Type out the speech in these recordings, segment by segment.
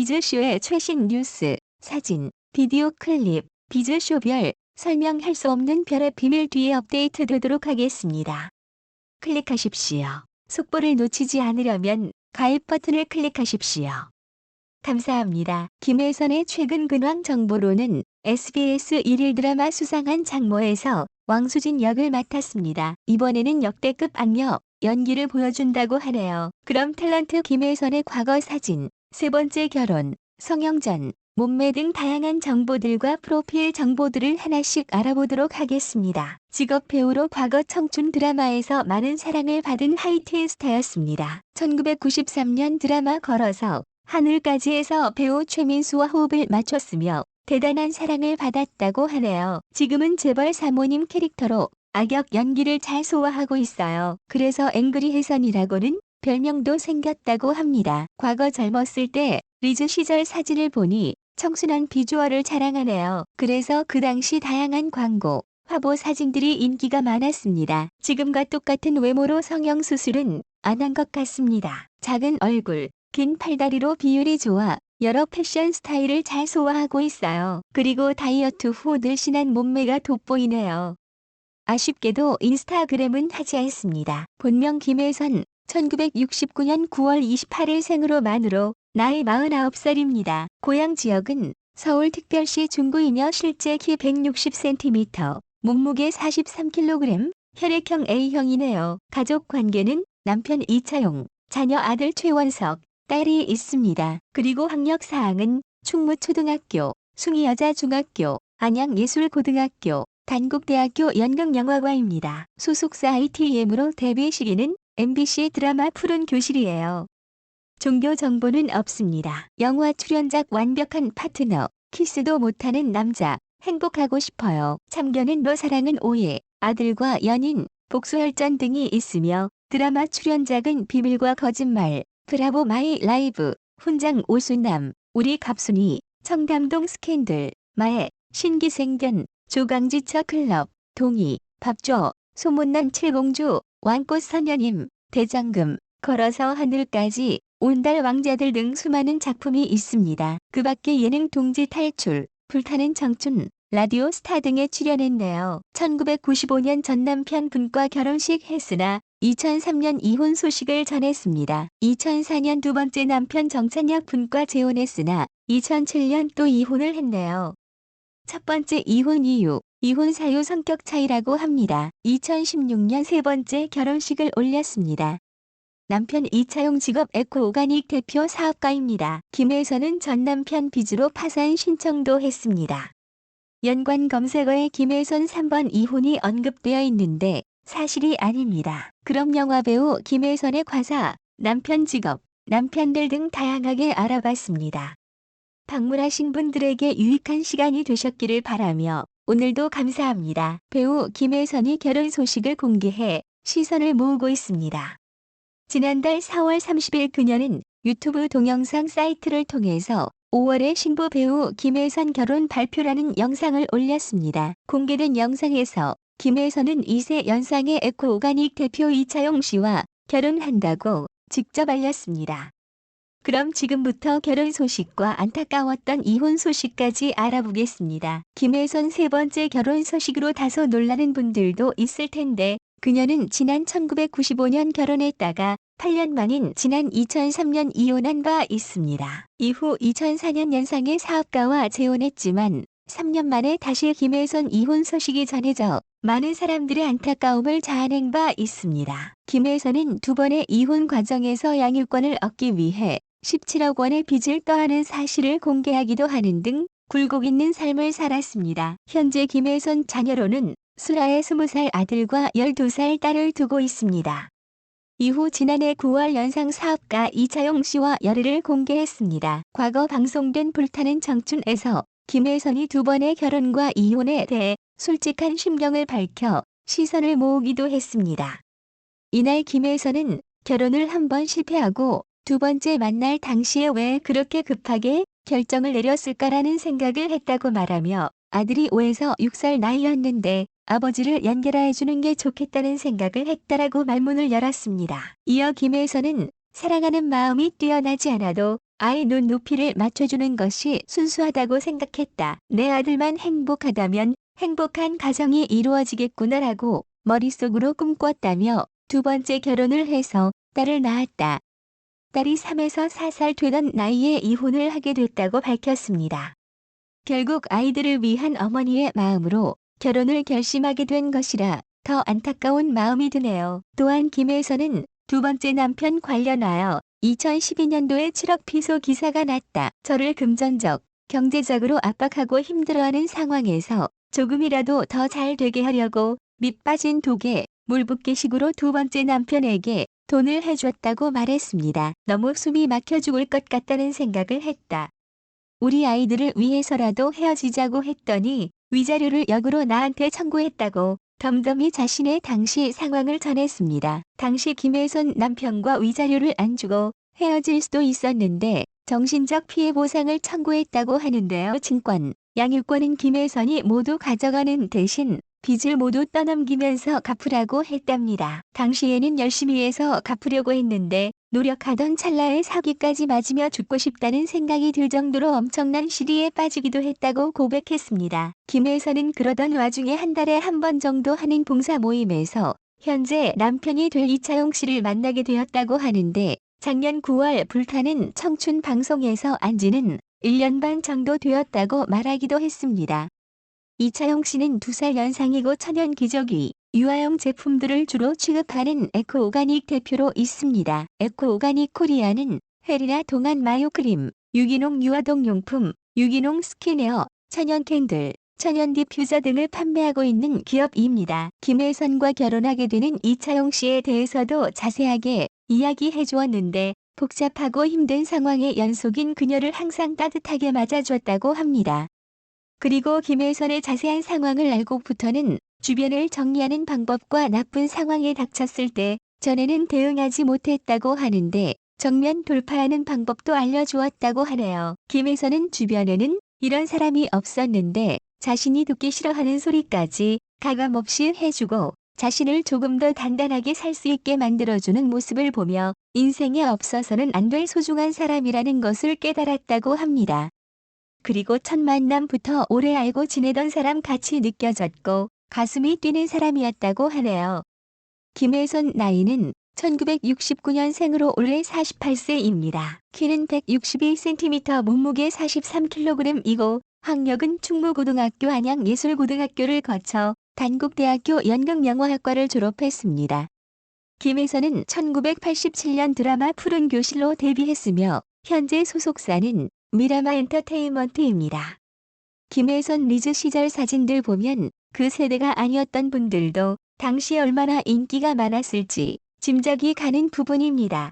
비즈쇼의 최신 뉴스, 사진, 비디오 클립, 비즈쇼별, 설명할 수 없는 별의 비밀 뒤에 업데이트 되도록 하겠습니다. 클릭하십시오. 속보를 놓치지 않으려면 가입 버튼을 클릭하십시오. 감사합니다. 김혜선의 최근 근황 정보로는 SBS 1일 드라마 수상한 장모에서 왕수진 역을 맡았습니다. 이번에는 역대급 악녀 연기를 보여준다고 하네요. 그럼 탤런트 김혜선의 과거 사진, 세 번째 결혼, 성형전, 몸매 등 다양한 정보들과 프로필 정보들을 하나씩 알아보도록 하겠습니다. 직업 배우로 과거 청춘 드라마에서 많은 사랑을 받은 하이틴 스타였습니다. 1993년 드라마 걸어서 하늘까지에서 배우 최민수와 호흡을 맞췄으며 대단한 사랑을 받았다고 하네요. 지금은 재벌 사모님 캐릭터로 악역 연기를 잘 소화하고 있어요. 그래서 앵그리 혜선이라고는 별명도 생겼다고 합니다. 과거 젊었을 때 리즈 시절 사진을 보니 청순한 비주얼을 자랑하네요. 그래서 그 당시 다양한 광고, 화보 사진들이 인기가 많았습니다. 지금과 똑같은 외모로 성형수술은 안 한 것 같습니다. 작은 얼굴, 긴 팔다리로 비율이 좋아 여러 패션 스타일을 잘 소화하고 있어요. 그리고 다이어트 후 늘씬한 몸매가 돋보이네요. 아쉽게도 인스타그램은 하지 않습니다. 본명 김혜선, 1969년 9월 28일 생으로 만으로 나이 49살입니다. 고향 지역은 서울특별시 중구이며 실제 키 160cm, 몸무게 43kg, 혈액형 A형이네요. 가족 관계는 남편 이차용, 자녀 아들 최원석, 딸이 있습니다. 그리고 학력사항은 충무초등학교, 숭이여자중학교, 안양예술고등학교, 단국대학교 연극영화과입니다. 소속사 ITM으로 데뷔 시기는 MBC 드라마 푸른 교실이에요. 종교 정보는 없습니다. 영화 출연작 완벽한 파트너, 키스도 못하는 남자, 행복하고 싶어요. 참견은 너 사랑은 오해, 아들과 연인, 복수혈전 등이 있으며 드라마 출연작은 비밀과 거짓말, 브라보 마이 라이브, 훈장 오수남, 우리 갑순이, 청담동 스캔들, 마에, 신기생견, 조강지처 클럽, 동의, 밥줘, 소문난 칠공주, 왕꽃 선녀님, 대장금, 걸어서 하늘까지, 온달 왕자들 등 수많은 작품이 있습니다. 그 밖에 예능 동지 탈출, 불타는 청춘, 라디오 스타 등에 출연했네요. 1995년 전 남편 분과 결혼식 했으나 2003년 이혼 소식을 전했습니다. 2004년 두 번째 남편 정찬혁 분과 재혼했으나 2007년 또 이혼을 했네요. 첫 번째 이혼 이유, 이혼 사유 성격 차이라고 합니다. 2016년 세 번째 결혼식을 올렸습니다. 남편 이차용 직업 에코오가닉 대표 사업가입니다. 김혜선은 전 남편 빚으로 파산 신청도 했습니다. 연관 검색어에 김혜선 3번 이혼이 언급되어 있는데 사실이 아닙니다. 그럼 영화배우 김혜선의 과사, 남편 직업, 남편들 등 다양하게 알아봤습니다. 방문하신 분들에게 유익한 시간이 되셨기를 바라며 오늘도 감사합니다. 배우 김혜선이 결혼 소식을 공개해 시선을 모으고 있습니다. 지난달 4월 30일 그녀는 유튜브 동영상 사이트를 통해서 5월에 신부 배우 김혜선 결혼 발표라는 영상을 올렸습니다. 공개된 영상에서 김혜선은 2세 연상의 에코오가닉 대표 이차용 씨와 결혼한다고 직접 알렸습니다. 그럼 지금부터 결혼 소식과 안타까웠던 이혼 소식까지 알아보겠습니다. 김혜선 세 번째 결혼 소식으로 다소 놀라는 분들도 있을 텐데 그녀는 지난 1995년 결혼했다가 8년 만인 지난 2003년 이혼한 바 있습니다. 이후 2004년 연상의 사업가와 재혼했지만 3년 만에 다시 김혜선 이혼 소식이 전해져 많은 사람들의 안타까움을 자아낸 바 있습니다. 김혜선은 두 번의 이혼 과정에서 양육권을 얻기 위해 17억 원의 빚을 떠안은 사실을 공개하기도 하는 등 굴곡 있는 삶을 살았습니다. 현재 김혜선 자녀로는 수라의 20살 아들과 12살 딸을 두고 있습니다. 이후 지난해 9월 연상 사업가 이차용 씨와 열애를 공개했습니다. 과거 방송된 불타는 청춘에서 김혜선이 두 번의 결혼과 이혼에 대해 솔직한 심경을 밝혀 시선을 모으기도 했습니다. 이날 김혜선은 결혼을 한 번 실패하고 두 번째 만날 당시에 왜 그렇게 급하게 결정을 내렸을까라는 생각을 했다고 말하며 아들이 5에서 6살 나이였는데 아버지를 연결해주는 게 좋겠다는 생각을 했다라고 말문을 열었습니다. 이어 김혜선은 사랑하는 마음이 뛰어나지 않아도 아이 눈높이를 맞춰주는 것이 순수하다고 생각했다. 내 아들만 행복하다면 행복한 가정이 이루어지겠구나라고 머릿속으로 꿈꿨다며 두 번째 결혼을 해서 딸을 낳았다. 딸이 3에서 4살 되던 나이에 이혼을 하게 됐다고 밝혔습니다. 결국 아이들을 위한 어머니의 마음으로 결혼을 결심하게 된 것이라 더 안타까운 마음이 드네요. 또한 김혜선은 두 번째 남편 관련하여 2012년도에 7억 피소 기사가 났다. 저를 금전적, 경제적으로 압박하고 힘들어하는 상황에서 조금이라도 더 잘 되게 하려고 밑빠진 독에 물 붓기식으로 두 번째 남편에게 돈을 해줬다고 말했습니다. 너무 숨이 막혀 죽을 것 같다는 생각을 했다. 우리 아이들을 위해서라도 헤어지자고 했더니 위자료를 역으로 나한테 청구했다고 덤덤히 자신의 당시 상황을 전했습니다. 당시 김혜선 남편과 위자료를 안 주고 헤어질 수도 있었는데 정신적 피해 보상을 청구했다고 하는데요. 증권, 양육권은 김혜선이 모두 가져가는 대신 빚을 모두 떠넘기면서 갚으라고 했답니다. 당시에는 열심히 해서 갚으려고 했는데 노력하던 찰나에 사기까지 맞으며 죽고 싶다는 생각이 들 정도로 엄청난 시리에 빠지기도 했다고 고백했습니다. 김혜선은 그러던 와중에 한 달에 한 번 정도 하는 봉사 모임에서 현재 남편이 될 이차용 씨를 만나게 되었다고 하는데 작년 9월 불타는 청춘 방송에서 안지는 1년 반 정도 되었다고 말하기도 했습니다. 이차용 씨는 2살 연상이고 천연 기저귀, 유아용 제품들을 주로 취급하는 에코오가닉 대표로 있습니다. 에코오가닉 코리아는 헬이나 동안 마요크림, 유기농 유아동 용품, 유기농 스킨웨어, 천연 캔들, 천연 디퓨저 등을 판매하고 있는 기업입니다. 김혜선과 결혼하게 되는 이차용 씨에 대해서도 자세하게 이야기해 주었는데 복잡하고 힘든 상황의 연속인 그녀를 항상 따뜻하게 맞아줬다고 합니다. 그리고 김혜선의 자세한 상황을 알고부터는 주변을 정리하는 방법과 나쁜 상황에 닥쳤을 때 전에는 대응하지 못했다고 하는데 정면 돌파하는 방법도 알려주었다고 하네요. 김혜선은 주변에는 이런 사람이 없었는데 자신이 듣기 싫어하는 소리까지 가감없이 해주고 자신을 조금 더 단단하게 살 수 있게 만들어주는 모습을 보며 인생에 없어서는 안 될 소중한 사람이라는 것을 깨달았다고 합니다. 그리고 첫 만남부터 오래 알고 지내던 사람 같이 느껴졌고 가슴이 뛰는 사람이었다고 하네요. 김혜선 나이는 1969년생으로 올해 48세입니다. 키는 161cm, 몸무게 43kg이고 학력은 충무고등학교 안양예술고등학교를 거쳐 단국대학교 연극영화학과를 졸업했습니다. 김혜선은 1987년 드라마 푸른 교실로 데뷔했으며 현재 소속사는 미라마 엔터테인먼트입니다. 김혜선 리즈 시절 사진들 보면 그 세대가 아니었던 분들도 당시 얼마나 인기가 많았을지 짐작이 가는 부분입니다.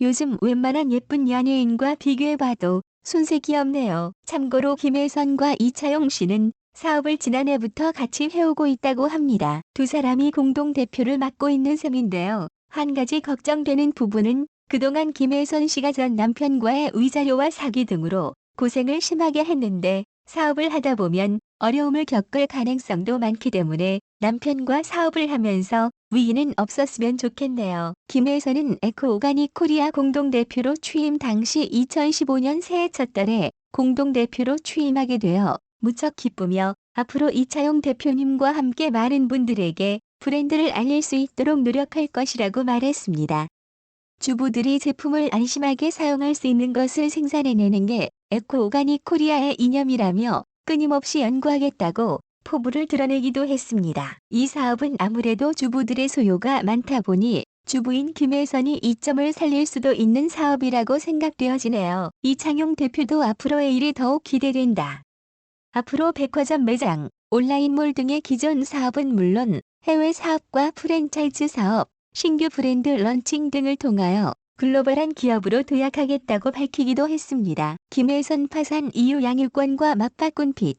요즘 웬만한 예쁜 연예인과 비교해봐도 손색이 없네요. 참고로 김혜선과 이차용 씨는 사업을 지난해부터 같이 해오고 있다고 합니다. 두 사람이 공동 대표를 맡고 있는 셈인데요. 한 가지 걱정되는 부분은 그동안 김혜선 씨가 전 남편과의 위자료와 사기 등으로 고생을 심하게 했는데 사업을 하다 보면 어려움을 겪을 가능성도 많기 때문에 남편과 사업을 하면서 위기는 없었으면 좋겠네요. 김혜선은 에코오가닉 코리아 공동대표로 취임 당시 2015년 새해 첫 달에 공동대표로 취임하게 되어 무척 기쁘며 앞으로 이차용 대표님과 함께 많은 분들에게 브랜드를 알릴 수 있도록 노력할 것이라고 말했습니다. 주부들이 제품을 안심하게 사용할 수 있는 것을 생산해내는 게 에코오가닉 코리아의 이념이라며 끊임없이 연구하겠다고 포부를 드러내기도 했습니다. 이 사업은 아무래도 주부들의 소요가 많다 보니 주부인 김혜선이 이점을 살릴 수도 있는 사업이라고 생각되어지네요. 이창용 대표도 앞으로의 일이 더욱 기대된다. 앞으로 백화점 매장, 온라인몰 등의 기존 사업은 물론 해외 사업과 프랜차이즈 사업, 신규 브랜드 런칭 등을 통하여 글로벌한 기업으로 도약하겠다고 밝히기도 했습니다. 김혜선 파산 이후 양육권과 맞바꾼 빚.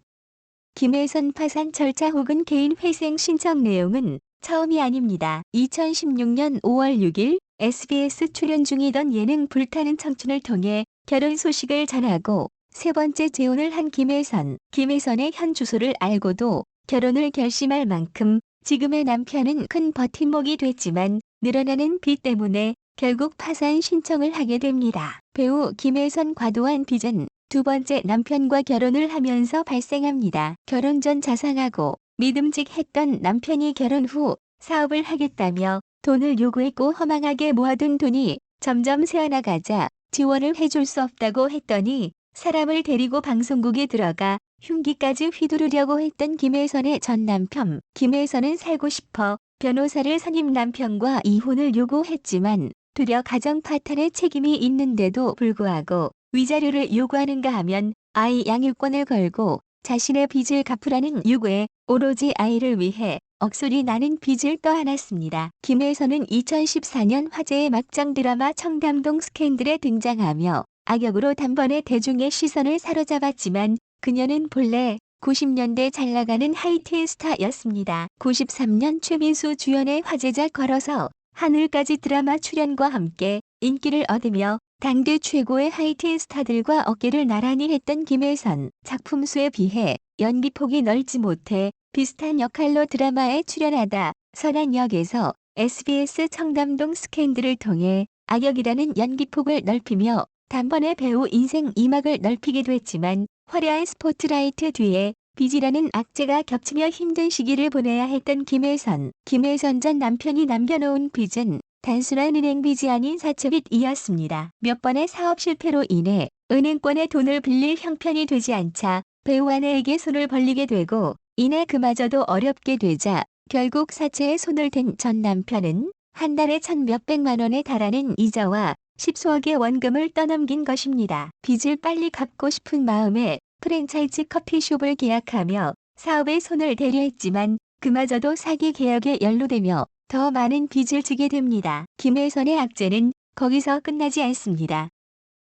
김혜선 파산 절차 혹은 개인 회생 신청 내용은 처음이 아닙니다. 2016년 5월 6일 SBS 출연 중이던 예능 불타는 청춘을 통해 결혼 소식을 전하고 세 번째 재혼을 한 김혜선. 김혜선의 현 주소를 알고도 결혼을 결심할 만큼 지금의 남편은 큰 버팀목이 됐지만 늘어나는 빚 때문에 결국 파산 신청을 하게 됩니다. 배우 김혜선 과도한 빚은 두 번째 남편과 결혼을 하면서 발생합니다. 결혼 전 자상하고 믿음직했던 남편이 결혼 후 사업을 하겠다며 돈을 요구했고 허망하게 모아둔 돈이 점점 새어나가자 지원을 해줄 수 없다고 했더니 사람을 데리고 방송국에 들어가 흉기까지 휘두르려고 했던 김혜선의 전 남편. 김혜선은 살고 싶어 변호사를 선임 남편과 이혼을 요구했지만 되려 가정 파탄에 책임이 있는데도 불구하고 위자료를 요구하는가 하면 아이 양육권을 걸고 자신의 빚을 갚으라는 요구에 오로지 아이를 위해 억소리 나는 빚을 떠안았습니다. 김혜선은 2014년 화제의 막장 드라마 청담동 스캔들에 등장하며 악역으로 단번에 대중의 시선을 사로잡았지만 그녀는 본래 90년대 잘나가는 하이틴 스타였습니다. 93년 최민수 주연의 화제작 걸어서 하늘까지 드라마 출연과 함께 인기를 얻으며 당대 최고의 하이틴 스타들과 어깨를 나란히 했던 김혜선. 작품 수에 비해 연기폭이 넓지 못해 비슷한 역할로 드라마에 출연하다 선한 역에서 SBS 청담동 스캔들을 통해 악역이라는 연기폭을 넓히며 단번에 배우 인생 2막을 넓히기도 했지만 화려한 스포트라이트 뒤에 빚이라는 악재가 겹치며 힘든 시기를 보내야 했던 김혜선. 김혜선 전 남편이 남겨놓은 빚은 단순한 은행 빚이 아닌 사채빚이었습니다. 몇 번의 사업 실패로 인해 은행권의 돈을 빌릴 형편이 되지 않자 배우 아내에게 손을 벌리게 되고 이내 그마저도 어렵게 되자 결국 사채에 손을 댄 전 남편은 한 달에 1,몇백만 원에 달하는 이자와 10수억의 원금을 떠넘긴 것입니다. 빚을 빨리 갚고 싶은 마음에 프랜차이즈 커피숍을 계약하며 사업에 손을 대려 했지만 그마저도 사기 계약에 연루되며 더 많은 빚을 지게 됩니다. 김혜선의 악재는 거기서 끝나지 않습니다.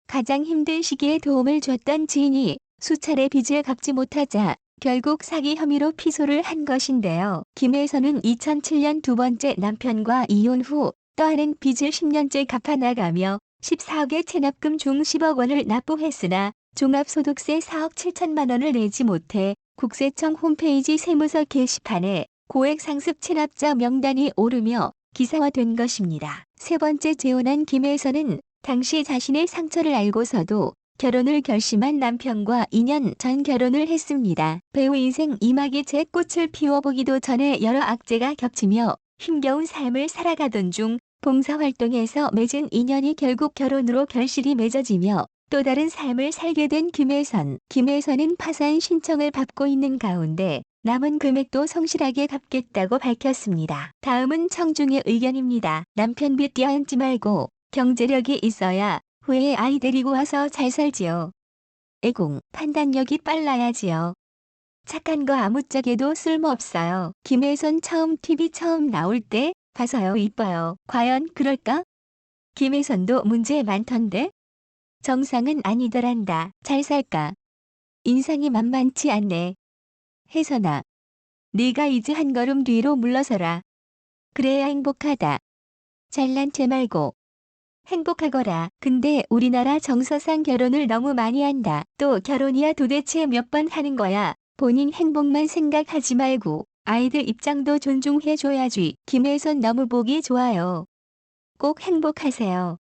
가장 힘든 시기에 도움을 줬던 지인이 수차례 빚을 갚지 못하자 결국 사기 혐의로 피소를 한 것인데요. 김혜선은 2007년 두 번째 남편과 이혼 후 떠안은 빚을 10년째 갚아나가며 14억의 체납금 중 10억 원을 납부했으나 종합소득세 4억 7천만 원을 내지 못해 국세청 홈페이지 세무서 게시판에 고액 상습 체납자 명단이 오르며 기사화된 것입니다. 세 번째 재혼한 김혜선은 당시 자신의 상처를 알고서도 결혼을 결심한 남편과 2년 전 결혼을 했습니다. 배우 인생 2막이 제 꽃을 피워보기도 전에 여러 악재가 겹치며 힘겨운 삶을 살아가던 중 봉사활동에서 맺은 인연이 결국 결혼으로 결실이 맺어지며 또 다른 삶을 살게 된 김혜선. 김혜선은 파산 신청을 받고 있는 가운데 남은 금액도 성실하게 갚겠다고 밝혔습니다. 다음은 청중의 의견입니다. 남편 빚 떼안지 말고 경제력이 있어야 후에 아이 데리고 와서 잘 살지요. 애공, 판단력이 빨라야지요. 착한 거 아무짝에도 쓸모없어요. 김혜선 TV 처음 나올 때 봐서요 이뻐요. 과연 그럴까? 김혜선도 문제 많던데? 정상은 아니더란다. 잘 살까? 인상이 만만치 않네. 혜선아. 네가 이제 한 걸음 뒤로 물러서라. 그래야 행복하다. 잘난 체 말고. 행복하거라. 근데 우리나라 정서상 결혼을 너무 많이 한다. 또 결혼이야 도대체 몇 번 하는 거야. 본인 행복만 생각하지 말고 아이들 입장도 존중해줘야지. 김혜선 너무 보기 좋아요. 꼭 행복하세요.